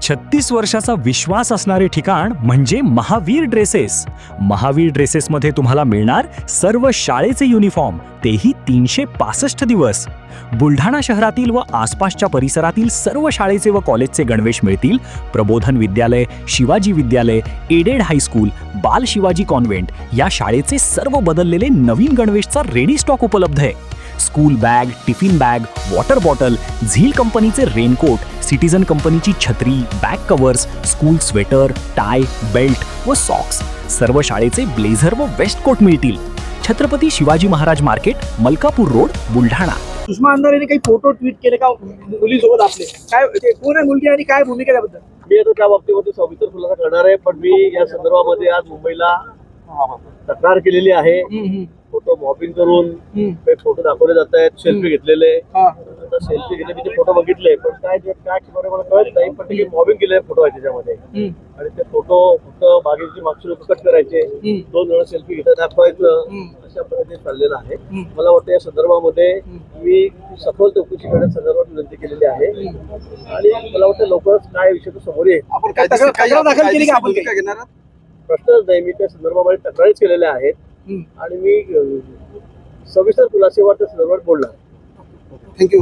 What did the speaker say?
36 वर्षाचा विश्वास असणारे ठिकाण म्हणजे महावीर ड्रेसेस. महावीर ड्रेसेसमध्ये तुम्हाला मिळणार सर्व शाळेचे युनिफॉर्म, तेही 365 दिवस. बुलढाणा शहरातील व आसपासच्या परिसरातील सर्व शाळेचे व कॉलेजचे गणवेश मिळतील. प्रबोधन विद्यालय, शिवाजी विद्यालय, एडेड हायस्कूल, बाल शिवाजी कॉन्व्हेंट या शाळेचे सर्व बदललेले नवीन गणवेशचा रेडी स्टॉक उपलब्ध आहे. School bag, tiffin bag, water bottle, Zeel कंपनीचे रेनकोट, सिटीजन कंपनीची छत्री, back covers, school sweater, tie, belt व सॉक्स, सर्व शाळेचे ब्लेझर व वेस्ट कोट मिळतील. Chhatrapati Shivaji Maharaj market, Malkapur road, Buldhana. सुषमा अंधारेने काही फोटो ट्विट केले का मुलीसोबत आपले? काय ते कोण आहे मुलगी आणि काय भूमिका त्याबद्दल? मी आता त्या बाबतीमध्ये सविस्तर खुलासा करणार आहे, पण मी या संदर्भामध्ये आज मुंबईला तक्रार केलेली आहे. फोटो मॉपिंग करून काही फोटो दाखवले जात आहेत, सेल्फी घेतलेले. आता सेल्फी घेतले मी ते फोटो बघितले, पण काय मला कळत नाही. पण ते मॉबिंग केलेले फोटो आहे त्याच्यामध्ये, आणि ते फोटो फक्त बागेची मागची लोक कट करायचे, 2 जण सेल्फी घेतात दाखवायचं, अशा पद्धतीने चाललेलं आहे. मला वाटतं या संदर्भामध्ये मी सखोल चौकशी करण्याच्या संदर्भात विनंती केलेली आहे, आणि मला वाटतं लवकरच काय विषय तो समोर येईल. आपण काय तक्रार दाखल केली का? आपण काय घेणार? प्रश्नच नाही, मी त्या संदर्भामध्ये तक्रारीच केलेल्या आहेत, आणि मी सविस्तर खुलासेवर त्या संदर्भात बोलणार. थँक्यू.